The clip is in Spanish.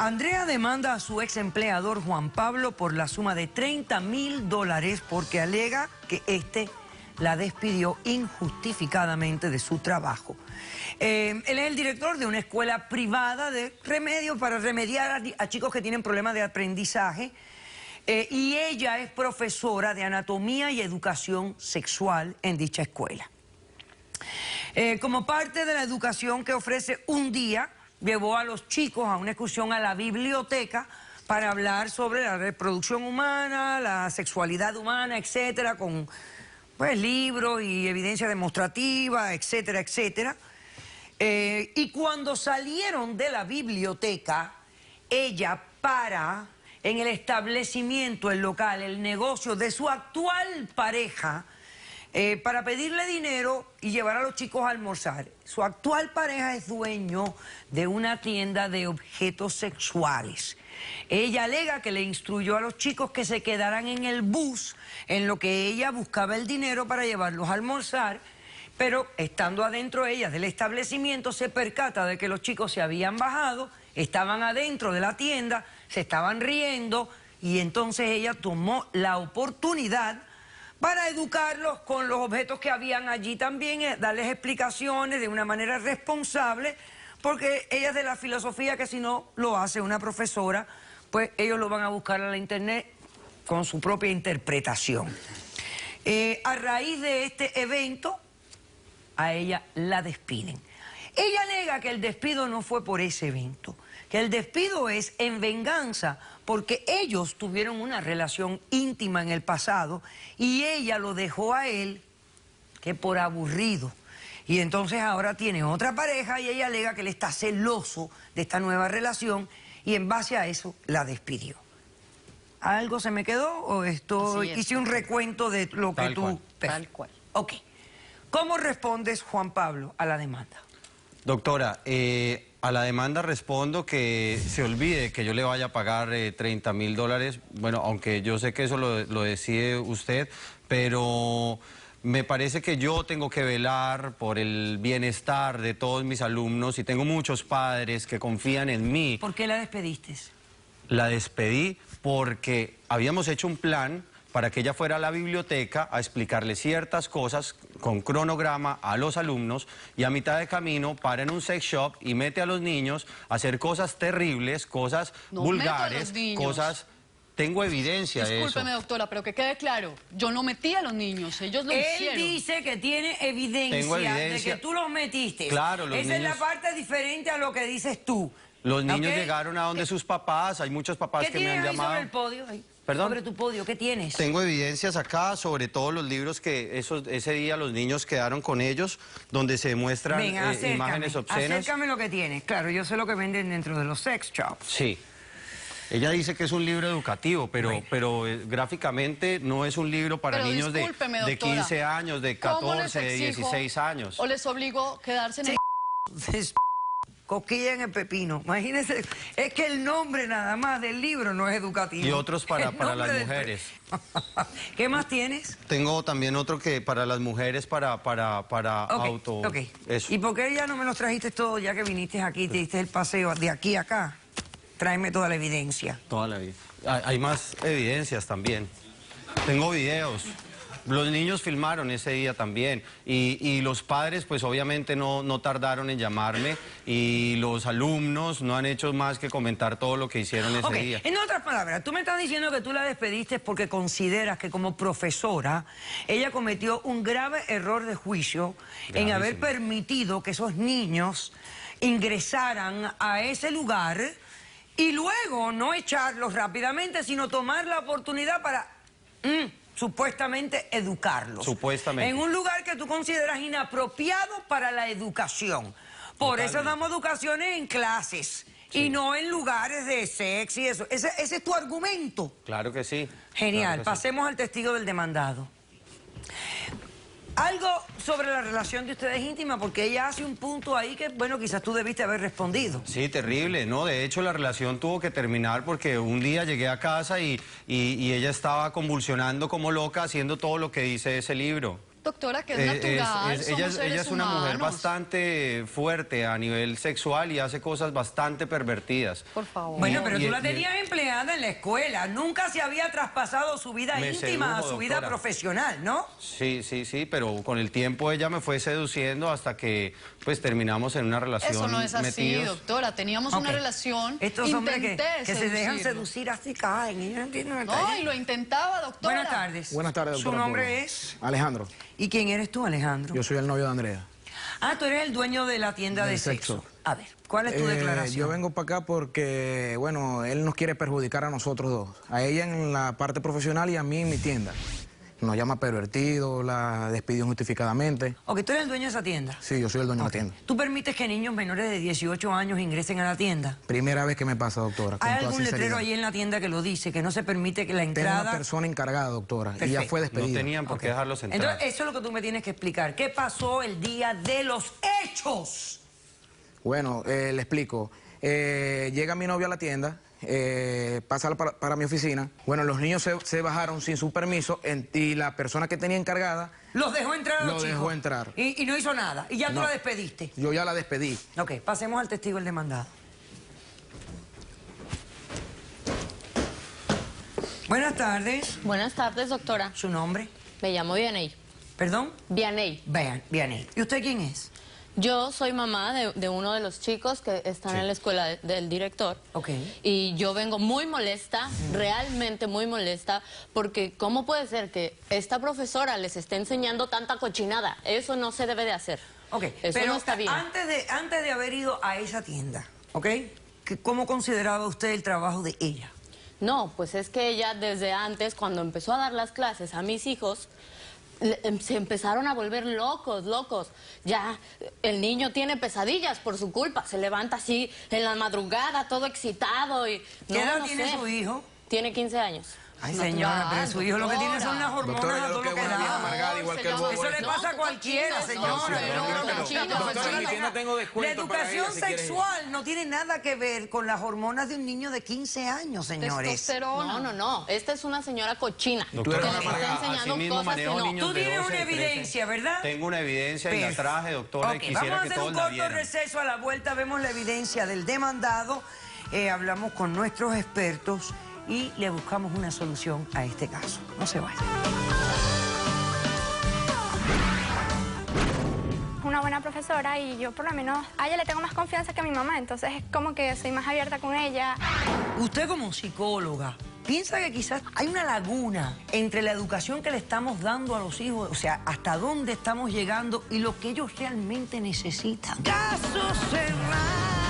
Andrea demanda a su ex empleador Juan Pablo por la suma de $30.000 porque alega que este la despidió injustificadamente de su trabajo. Él es el director de una escuela privada de remedios para remediar a chicos que tienen problemas de aprendizaje y ella es profesora de anatomía y educación sexual en dicha escuela. Como parte de la educación que ofrece un día, llevó a los chicos a una excursión a la biblioteca para hablar sobre la reproducción humana, la sexualidad humana, etcétera, con pues, libros y evidencia demostrativa, etcétera, etcétera. Y cuando salieron de la biblioteca, ella para en el establecimiento, el local, el negocio de su actual pareja, para pedirle dinero y llevar a los chicos a almorzar. Su actual pareja es dueño de una tienda de objetos sexuales. Ella alega que le instruyó a los chicos que se quedaran en el bus en lo que ella buscaba el dinero para llevarlos a almorzar, pero estando adentro ella del establecimiento se percata de que los chicos se habían bajado, estaban adentro de la tienda, se estaban riendo y entonces ella tomó la oportunidad para educarlos con los objetos que habían allí también, darles explicaciones de una manera responsable, porque ella es de la filosofía que si no lo hace una profesora, pues ellos lo van a buscar a la internet con su propia interpretación. A raíz de este evento, a ella la despiden. Ella alega que el despido no fue por ese evento, que el despido es en venganza porque ellos tuvieron una relación íntima en el pasado y ella lo dejó a él que por aburrido. Y entonces ahora tiene otra pareja y ella alega que él está celoso de esta nueva relación y en base a eso la despidió. ¿Algo se me quedó o esto hice un recuento de lo que tú... Tal cual. Ok. ¿Cómo respondes, Juan Pablo, a la demanda? Doctora, a la demanda respondo que se olvide que yo le vaya a pagar $30.000. Bueno, aunque yo sé que eso lo decide usted, pero me parece que yo tengo que velar por el bienestar de todos mis alumnos y tengo muchos padres que confían en mí. ¿Por qué la despediste? La despedí porque habíamos hecho un plan para que ella fuera a la biblioteca a explicarle ciertas cosas con cronograma a los alumnos y a mitad de camino para en un sex shop y mete a los niños a hacer cosas terribles, cosas vulgares, cosas... Tengo evidencia de eso. Discúlpeme, doctora, pero que quede claro, yo no metí a los niños, ellos lo hicieron. Él dice que tiene evidencia de que tú los metiste. Claro, los Esa niños... es la parte diferente a lo que dices tú. Los niños llegaron a donde sus papás, hay muchos papás que me han llamado. ¿Qué tienes ahí sobre el podio? Ahí. ¿Perdón? Sobre tu podio, ¿qué tienes? Tengo evidencias acá sobre todos los libros que ese día los niños quedaron con ellos, donde se muestran imágenes obscenas. Acércame lo que tienes. Claro, yo sé lo que venden dentro de los sex shops. Sí. Ella dice que es un libro educativo, pero gráficamente no es un libro para niños de 15 años, de 14, de 16 años. ¿O les obligó a quedarse en el... Coquilla en el pepino. Imagínense, es que el nombre nada más del libro no es educativo. Y otros para las mujeres. ¿Qué más tienes? Tengo también otro que para las mujeres, para auto... Eso. ¿Y por qué ya no me los trajiste todos ya que viniste aquí, te diste el paseo de aquí a acá? Tráeme toda la evidencia. Toda la vida. Hay más evidencias también. Tengo videos. Los niños filmaron ese día también y los padres pues obviamente no tardaron en llamarme y los alumnos no han hecho más que comentar todo lo que hicieron ese día. En otras palabras, tú me estás diciendo que tú la despediste porque consideras que como profesora ella cometió un grave error de juicio en haber permitido que esos niños ingresaran a ese lugar y luego no echarlos rápidamente, sino tomar la oportunidad para... supuestamente educarlos. Supuestamente. En un lugar que tú consideras inapropiado para la educación. Por eso damos educaciones en clases y no en lugares de sexo y eso. Ese es tu argumento. Claro que sí. Genial. Claro que pasemos al testigo del demandado. Algo sobre la relación de ustedes íntima, porque ella hace un punto ahí que, bueno, quizás tú debiste haber respondido. Sí, terrible, ¿no? De hecho, la relación tuvo que terminar porque un día llegué a casa y ella estaba convulsionando como loca haciendo todo lo que dice ese libro. Doctora, que es natural, somos ella seres es una mujer humanos. bastante fuerte a nivel sexual y hace cosas bastante pervertidas. Por favor. Bueno, pero Y- tú la y- tenías empleada en la escuela. Nunca se había traspasado su vida Me íntima a sedujo, su vida doctora. profesional, ¿no? Sí, pero con el tiempo ella me fue seduciendo hasta que pues terminamos en una relación Eso no es así, metidos. doctora. Teníamos Ok. una relación. Estos hombres intenté que se dejan seducirlo. seducir así caen. Y yo no entiendo lo que No, y lo intentaba, doctora. Buenas tardes. Buenas tardes, ¿Su doctora nombre Polo. es? Alejandro. ¿Y quién eres tú, Alejandro? Yo soy el novio de Andrea. Ah, tú eres el dueño de la tienda de Del sexo. sexo. A ver, ¿cuál es tu declaración? Yo vengo para acá porque, bueno, él nos quiere perjudicar a nosotros dos. A ella en la parte profesional y a mí en mi tienda. Nos llama pervertido, la despidió injustificadamente. Ok, tú eres el dueño de esa tienda. Sí, yo soy el dueño Ok. de la tienda. ¿Tú permites que niños menores de 18 años ingresen a la tienda? Primera vez que me pasa, doctora. con ¿Hay toda algún letrero sinceridad. ahí en la tienda que lo dice, que no se permite que la Tengo entrada... una persona encargada, doctora, y ya Perfecto. fue No despedida. tenían por qué dejarlos entrar. Entonces, eso es lo que tú me tienes que explicar. ¿Qué pasó el día de los hechos? Bueno, le explico. Llega mi novio a la tienda, pasa para mi oficina. Bueno, los niños se bajaron sin su permiso y la persona que tenía encargada, Los dejó entrar a los Lo chicos. dejó entrar. Y no hizo nada. Y ya tú No. la despediste. yo ya la despedí. Ok, pasemos al testigo el demandado. Buenas tardes. Buenas tardes, doctora. ¿Su nombre? Me llamo Vianey. ¿Perdón? Vianey. Vean, ¿y usted quién es? Yo soy mamá de uno de los chicos que están en la escuela del director. Ok. Y yo vengo muy molesta, realmente muy molesta, porque ¿cómo puede ser que esta profesora les esté enseñando tanta cochinada? Eso no se debe de hacer. Ok, Eso pero no está bien. antes de haber ido a esa tienda, ¿ok? ¿Cómo consideraba usted el trabajo de ella? No, pues es que ella desde antes, cuando empezó a dar las clases a mis hijos, se empezaron a volver locos. Ya el niño tiene pesadillas por su culpa. Se levanta así en la madrugada, todo excitado y... ¿Qué edad no tiene sé. su hijo? Tiene 15 años. Ay, Natural, señora, pero su hijo lo que tiene son las doctora. hormonas Doctora, a yo todo lo que lo que es una vieja da. amargada, igual que el bobo. Eso le pasa a cualquiera, señora. Doctora, en mi tienda tengo La descuento para educación ella, si quieres. sexual no tiene nada que ver con las hormonas de un niño de 15 años, señores. Testosterona. No. Esta es una señora cochina. tú eres que una le está amargada. enseñando Asimismo, cosas que manejo no. niños Tú de tienes 12, una 13. evidencia, ¿verdad? Tengo una evidencia y la Perfecto. traje, doctora, y Ok, quisiera vamos a que hacer todos un la corto vieran. receso. A la vuelta vemos la evidencia del demandado, hablamos con nuestros expertos y le buscamos una solución a este caso. No se vayan. Una buena profesora y yo por lo menos a ella le tengo más confianza que a mi mamá, entonces es como que soy más abierta con ella. Usted como psicóloga, ¿piensa que quizás hay una laguna entre la educación que le estamos dando a los hijos, o sea, hasta dónde estamos llegando y lo que ellos realmente necesitan? Caso cerrado.